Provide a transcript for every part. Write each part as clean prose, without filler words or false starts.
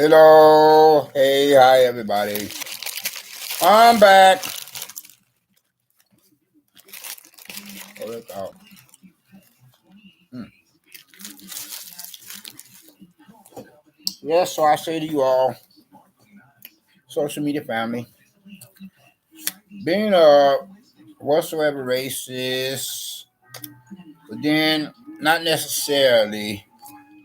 Hello. Hey, hi, everybody. I'm back. Hold it out. Hmm. Yes, so I say to you all, social media family, being whatsoever racist, but then not necessarily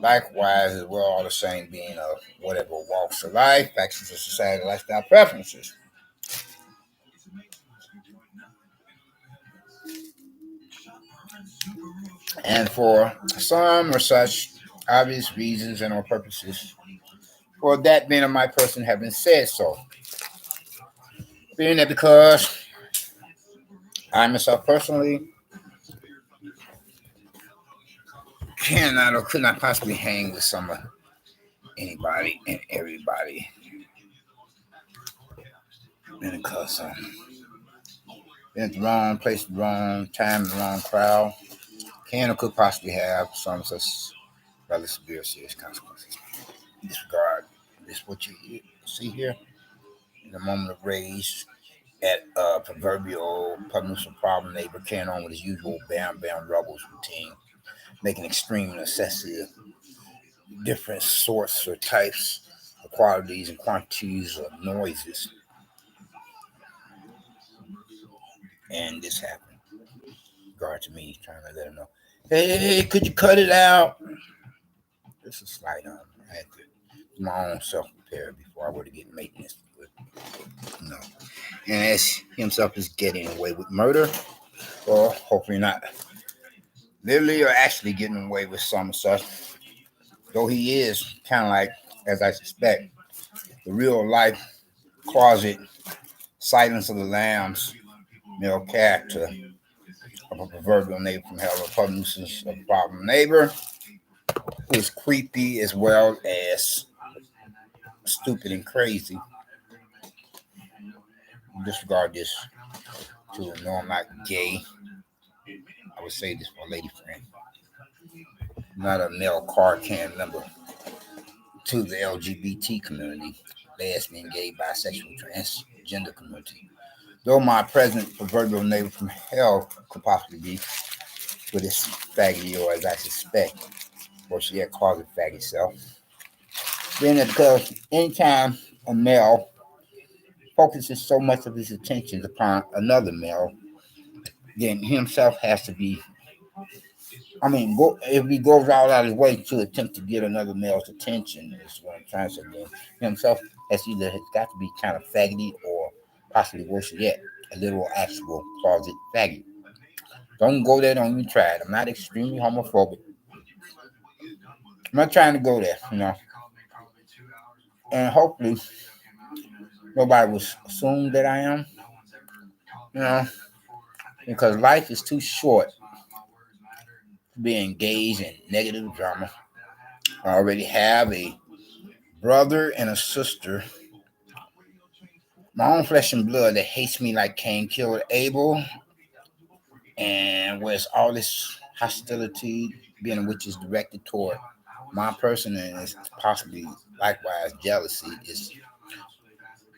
likewise as well all the same being of whatever walks of life, factions of society, lifestyle preferences. And for some or such obvious reasons and or purposes, for that being of my person having said so. Being that because I myself personally cannot or could not possibly hang with some anybody and everybody. And because been at the wrong place, the wrong time, the wrong crowd, can or could possibly have some such rather severe, serious consequences. In this regard, this what you see here in the moment of rage at a proverbial public problem neighbor carrying on with his usual bam bam rubbles routine, making extreme necessity different sorts or types of qualities and quantities of noises. And this happened. Guard to me, trying to let him know, hey, could you cut it out? This is slight I had to do my own self repair before I were to get maintenance. But no. And as himself is getting away with murder, or hopefully not literally or actually getting away with some such, though he is kind of like, as I suspect, the real life closet Silence of the Lambs male character of a proverbial neighbor from hell, a public nuisance, a problem neighbor who is creepy as well as stupid and crazy. Disregard this to know I'm not gay. I would say this for a lady friend. I'm not a male car can member to the LGBT community, lesbian, gay, bisexual, transgender community. Though my present proverbial neighbor from hell could possibly be with his faggy, or as I suspect, or she had called it faggy self. Being that because anytime a male focuses so much of his attention upon another male, then himself has to be. If he goes all out of his way to attempt to get another male's attention, is what I'm trying to say. Then himself has got to be kind of faggoty, or possibly worse yet, a literal actual closet faggot. Don't go there. Don't even try it. I'm not extremely homophobic. I'm not trying to go there. And hopefully nobody will assume that I am. You know, because life is too short to be engaged in negative drama. I already have a brother and a sister, my own flesh and blood, that hates me like Cain killed Abel, and where's all this hostility being which is directed toward my person, and is possibly likewise jealousy, is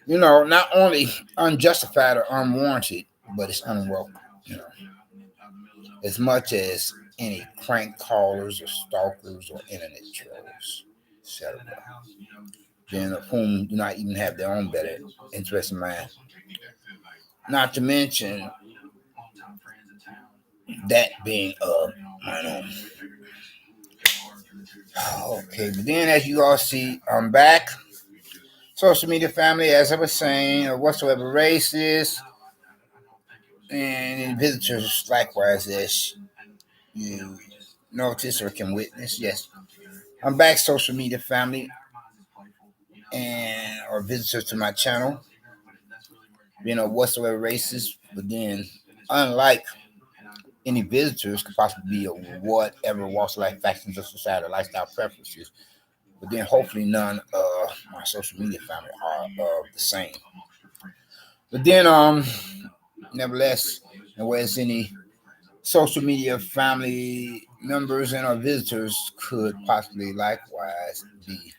not only unjustified or unwarranted, but it's unwelcome. You know, as much as any crank callers or stalkers or internet trolls, etc. Then of whom do not even have their own better interest in mind. Not to mention that being my own. Okay, but then as you all see, I'm back. Social media family, as I was saying, or whatsoever race is, and visitors likewise, as you notice or can witness. Yes, I'm back, social media family, and or visitors to my channel. Whatsoever races, but then unlike any visitors could possibly be of whatever walks of life, factions of society, lifestyle preferences, but then hopefully none of my social media family are of the same. But then nevertheless, and whereas any social media family members and or visitors could possibly likewise be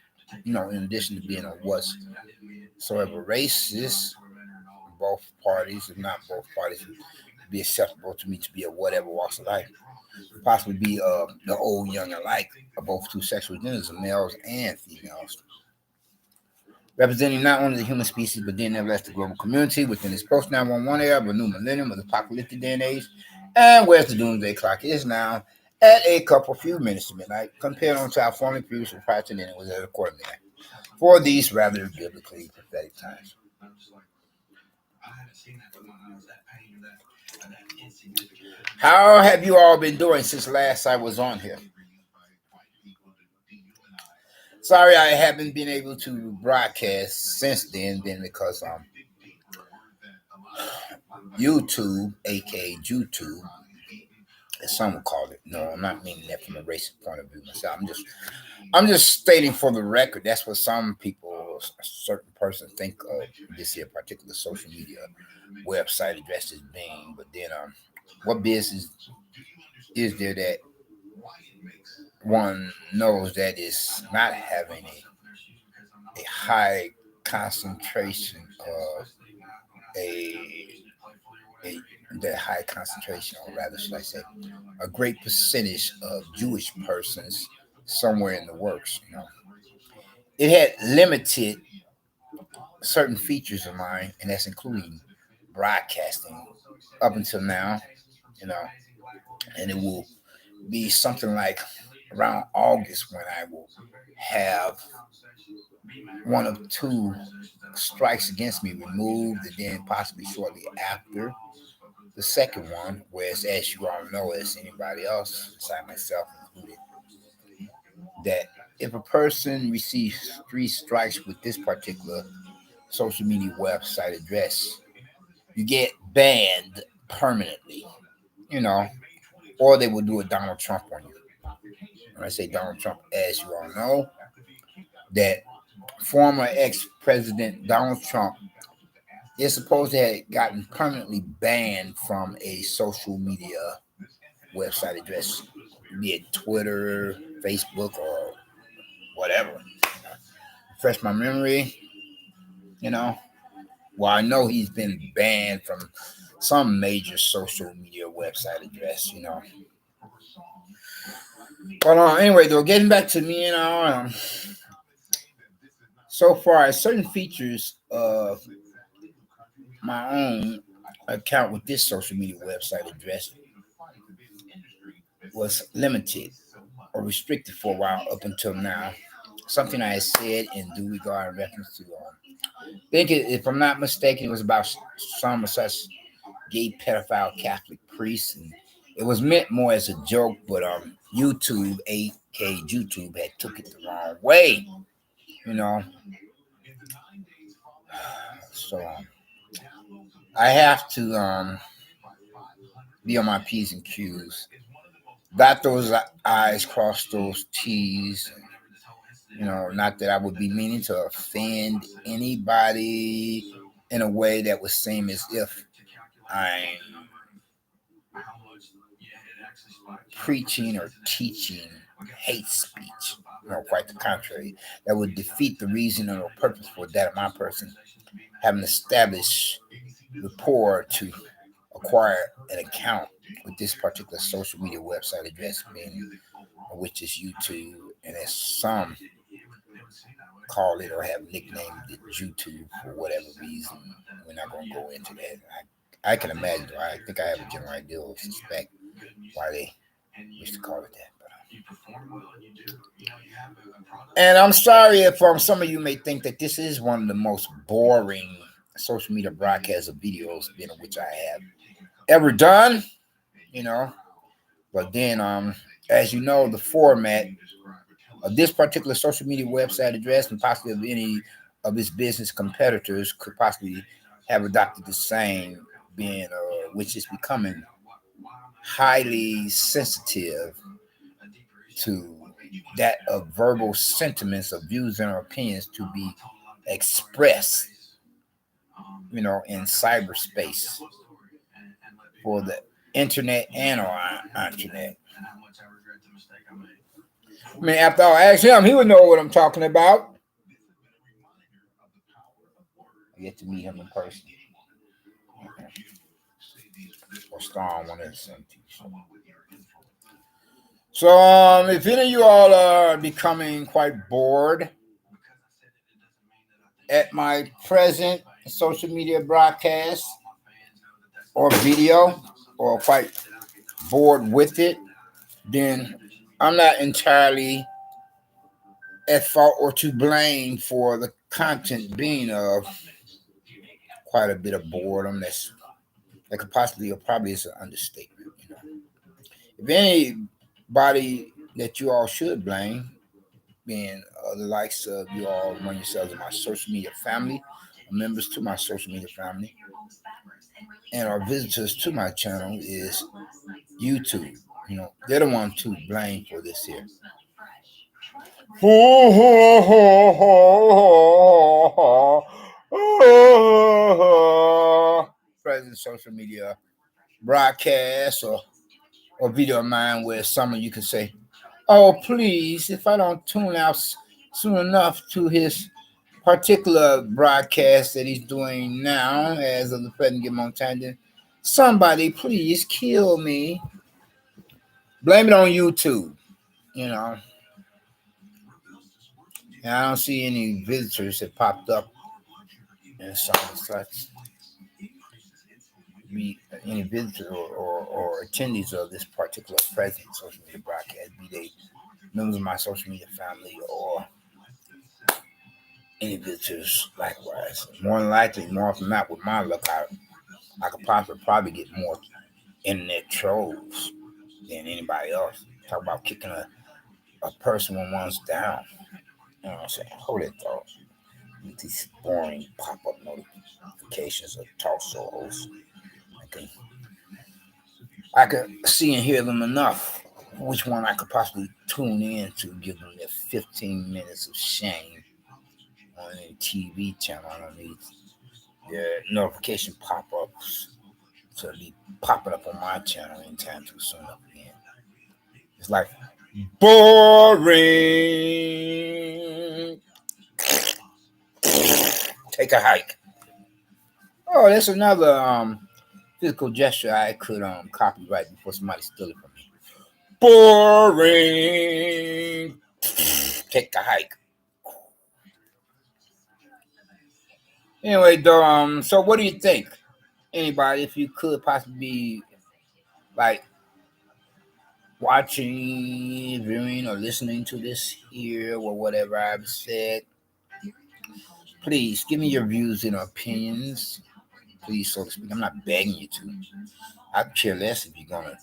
In addition to being a whatsoever racist, both parties, if not both parties, would be acceptable to me to be a whatever walks of life, possibly be the old, young alike of both two sexual genders, of males and females, representing not only the human species, but then nevertheless the global community within this post 911 era of a new millennium of the apocalyptic day and age. And where's the doomsday clock is now at a couple few minutes to midnight, compared on to our formerly previous prior to then it was at a quarter midnight. For these rather biblically prophetic times. How have you all been doing since last I was on here? Sorry, I haven't been able to broadcast since then because YouTube, a.k.a. YouTube, as some would call it. No, I'm not meaning that from a racist point of view myself. I'm just stating for the record. That's what some people, a certain person, think of this here particular social media website address as being. But then, what business is there that one knows that is not having a high concentration of a a that high concentration, or rather, should I say, a great percentage of Jewish persons somewhere in the works. It had limited certain features of mine, and that's including broadcasting up until now. You know, and it will be something like around August when I will have one of two strikes against me removed, and then possibly shortly after the second one, whereas as you all know, as anybody else, besides myself included, that if a person receives three strikes with this particular social media website address, you get banned permanently, you know, or they will do a Donald Trump on you. When I say Donald Trump, as you all know, that former ex-president Donald Trump is supposed to have gotten permanently banned from a social media website address, be it Twitter, Facebook, or whatever. Refresh my memory, you know. Well, I know he's been banned from some major social media website address. But anyway, though, getting back to me, so far, certain features of my own account with this social media website address was limited or restricted for a while up until now. Something I had said in due regard in reference to, if I'm not mistaken, it was about some such gay pedophile Catholic priest, and it was meant more as a joke, but YouTube, a.k.a. YouTube, had took it the wrong way, you know. So I have to be on my P's and Q's, dot those I's, cross those T's. Not that I would be meaning to offend anybody in a way that would seem as if I'm preaching or teaching hate speech. No, quite the contrary. That would defeat the reason or purpose for that of my person having established rapport to acquire an account with this particular social media website address, being which is YouTube, and as some call it or have nicknamed it YouTube for whatever reason. We're not going to go into that. I can imagine. I think I have a general idea or suspect why they wish to call it that. And I'm sorry if some of you may think that this is one of the most boring social media broadcasts of videos, which I have ever done. But then, as you know, the format of this particular social media website address and possibly of any of its business competitors could possibly have adopted the same, being which is becoming highly sensitive to that of verbal sentiments of views and opinions to be expressed, in cyberspace for the internet and our internet. I mean, after all, I asked him, he would know what I'm talking about. yet to meet him in person or star on one of the same TV shows. So, if any of you all are becoming quite bored at my present social media broadcast or video, or quite bored with it, then I'm not entirely at fault or to blame for the content being of quite a bit of boredom that could possibly or probably is an understatement. If anybody that you all should blame, being the likes of you all among yourselves in my social media family, members to my social media family, and our visitors to my channel, is YouTube. They're the ones to blame for this here. Present social media broadcast or video of mine where some of you can say, "Oh, please, if I don't tune out soon enough to his particular broadcast that he's doing now, as of the present given on time, then somebody please kill me." Blame it on YouTube, you know. And I don't see any visitors that popped up and some such. Any visitors or attendees of this particular present social media broadcast, be they members of my social media family or any visitors likewise. More than likely, more often than not, with my luck, I could probably get more internet trolls than anybody else. Talk about kicking a person when one's down. You know what I'm saying? Hold it, though. With these boring pop-up notifications of talk shows. I can see and hear them enough. Which one I could possibly tune in to give them their 15 minutes of shame on a TV channel. I don't need their notification pop-ups to be popping up on my channel anytime too soon up again. It's like boring. Take a hike. Oh, that's another physical gesture I could copyright before somebody steal it from me. Boring. Take a hike. Anyway, though, so what do you think? Anybody, if you could possibly be like watching, viewing, or listening to this here or whatever I've said, please give me your views and opinions. Please, so to speak. I'm not begging you to. I could care less if you're gonna,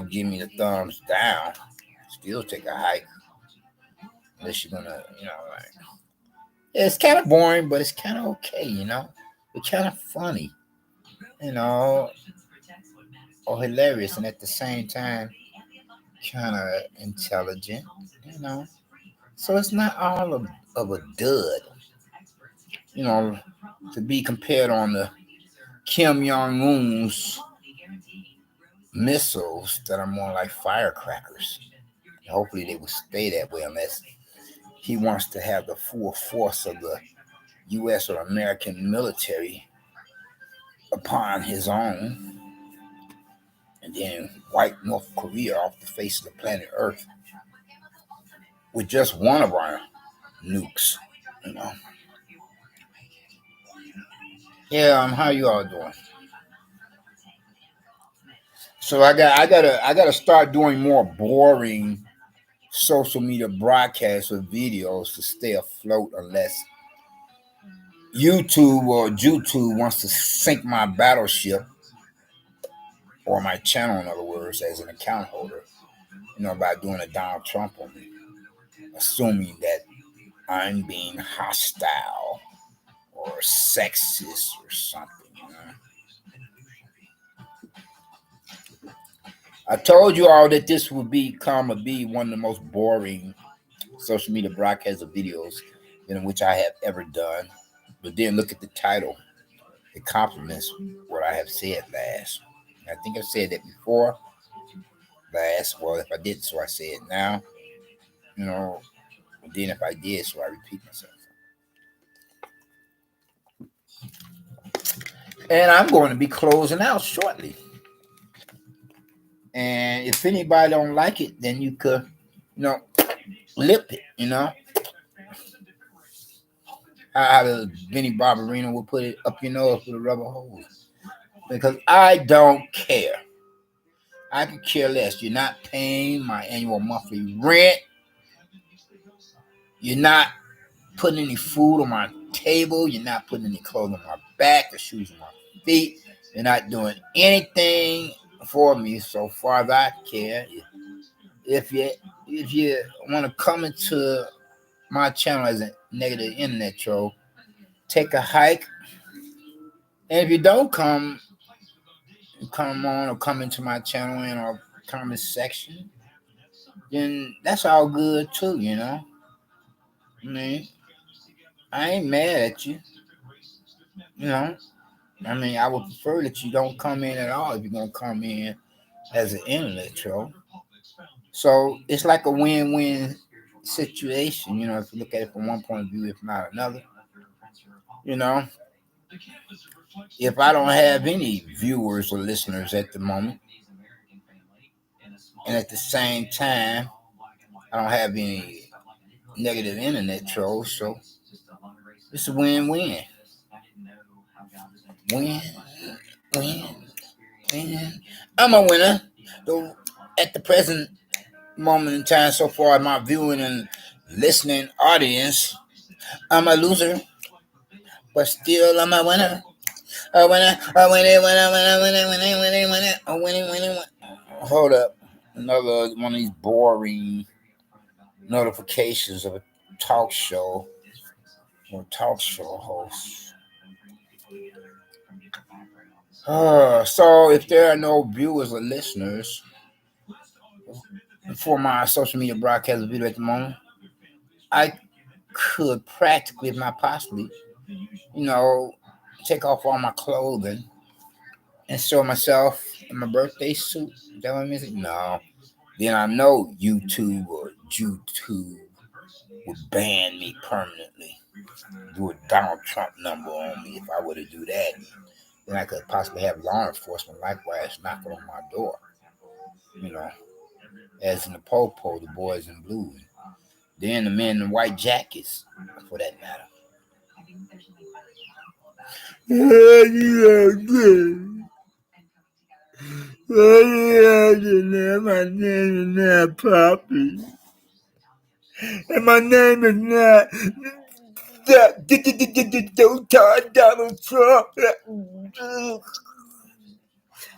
give me the thumbs down. Still take a hike. Unless you're gonna, like, yeah, it's kind of boring, but it's kind of okay. It's kind of funny, you know, or hilarious, and at the same time, kind of intelligent. So it's not all of a dud, you know, to be compared on the Kim Jong Un's missiles that are more like firecrackers. Hopefully, they will stay that way unless he wants to have the full force of the U.S. or American military upon his own, and then wipe North Korea off the face of the planet Earth with just one of our nukes. You know. Yeah. How you all doing? So I gotta start doing more boring social media broadcasts or videos to stay afloat, unless YouTube or YouTube wants to sink my battleship or my channel, in other words, as an account holder. By doing a Donald Trump on me, assuming that I'm being hostile or sexist or something. I told you all that this would be one of the most boring social media broadcasts of videos in which I have ever done. But then look at the title. It complements what I have said last. I think I've said that before last. Well, if I didn't, so I say it now. You know, and then if I did, so I repeat myself. And I'm going to be closing out shortly. And if anybody don't like it, then you could, lip it. How the Benny Barberino will put it up your nose with a rubber hose. Because I don't care. I could care less. You're not paying my annual monthly rent. You're not putting any food on my table. You're not putting any clothes on my back or shoes on my feet. You're not doing anything for me so far as I care. If you if you want to come into my channel as a negative internet troll, take a hike. And if you don't come on or come into my channel in our comment section, then that's all good too. I mean, I ain't mad at you. You know, I would prefer that you don't come in at all if you're gonna come in as an internet troll. So it's like a win-win situation. If you look at it from one point of view, if not another. You know, if I don't have any viewers or listeners at the moment, and at the same time, I don't have any negative internet trolls, so it's a win-win. Win, win, win. I'm a winner. Though at the present moment in time, so far, my viewing and listening audience, I'm a loser, but still I'm a winner. A winner, a winner, winner, winner, winner, winner, winner, winner, a winner, winner, winner. Hold up. Another one of these boring notifications of a talk show or talk show host. So if there are no viewers or listeners for my social media broadcast video at the moment, I could practically, if not possibly, take off all my clothing and show myself in my birthday suit. Is that what I'm missing? No. Then I know YouTube or YouTube would ban me permanently. Do a Donald Trump number on me if I were to do that. Then I could possibly have law enforcement likewise knocking on my door. You know, as in the Popo, the boys in blue. Then the men in white jackets, for that matter. My name is not Poppy. And my name is not Donald Trump.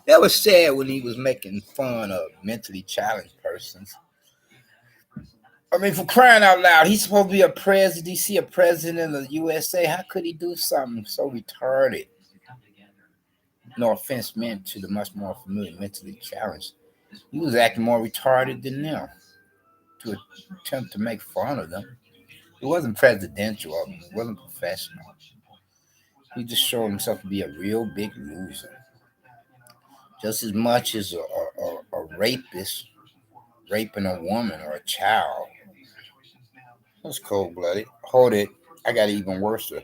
That was sad when he was making fun of mentally challenged persons. For crying out loud, he's supposed to be a president. You see a president of the USA. How could he do something so retarded? No offense meant to the much more familiar mentally challenged. He was acting more retarded than them to attempt to make fun of them. It wasn't presidential of him. It wasn't professional. He just showed himself to be a real big loser. Just as much as a rapist raping a woman or a child. That's cold blooded. Hold it. I got even worse. A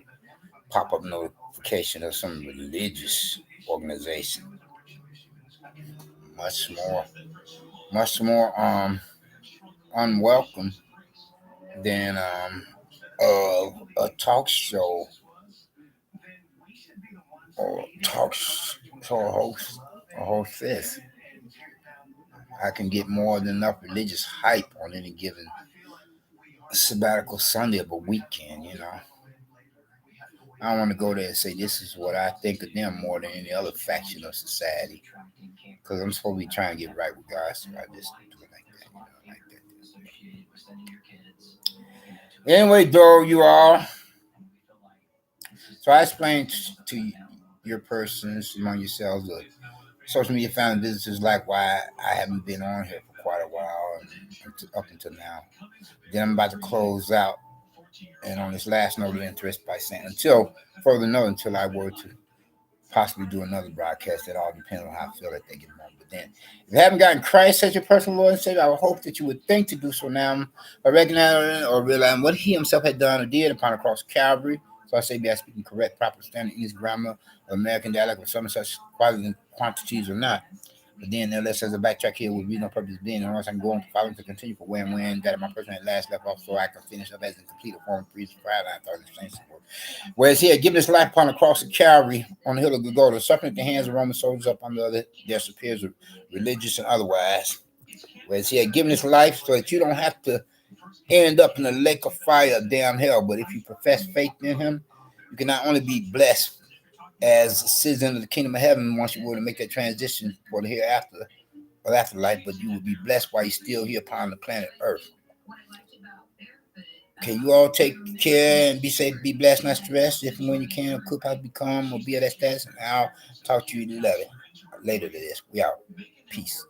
pop up notification of some religious organization. Much more, much more unwelcome than a talk show or talk show host or hostess. I can get more than enough religious hype on any given sabbatical Sunday of a weekend. I don't want to go there and say this is what I think of them more than any other faction of society. Because I'm supposed to be trying to get right with God, so I just do it like that. Anyway, though, you all. So I explained to your persons among yourselves, the social media family visitors, like why I haven't been on here for quite a while, up until now. Then I'm about to close out, and on this last note of interest by saying, until further note, until I were to possibly do another broadcast, that all depends on how I feel that they get along. But then, if you haven't gotten Christ as your personal Lord and Savior, I would hope that you would think to do so now by recognizing or realizing what He Himself had done or did upon the cross of Calvary So I say be I speaking correct, proper standard English grammar, American dialect with some such quality and quantities or not. But then unless there's a backtrack here with reason or purpose being, unless I can go on to follow to continue for when that my person at last left off so I can finish up as a complete form of preach Friday. I thought the same support. Whereas he had given his life upon the cross of Calvary on the hill of Golgotha, suffering at the hands of Roman soldiers up under their superiors, religious and otherwise. Whereas he had given his life so that you don't have to end up in the lake of fire of damn hell. But if you profess faith in him, you can not only be blessed as a citizen of the kingdom of heaven once you were to make that transition for the hereafter or afterlife, but you will be blessed while you're still here upon the planet Earth. Okay, you all take care and be safe, be blessed, not stressed. If and when you can, could possibly become or be at that status, and I'll talk to you later to this. We out. Peace.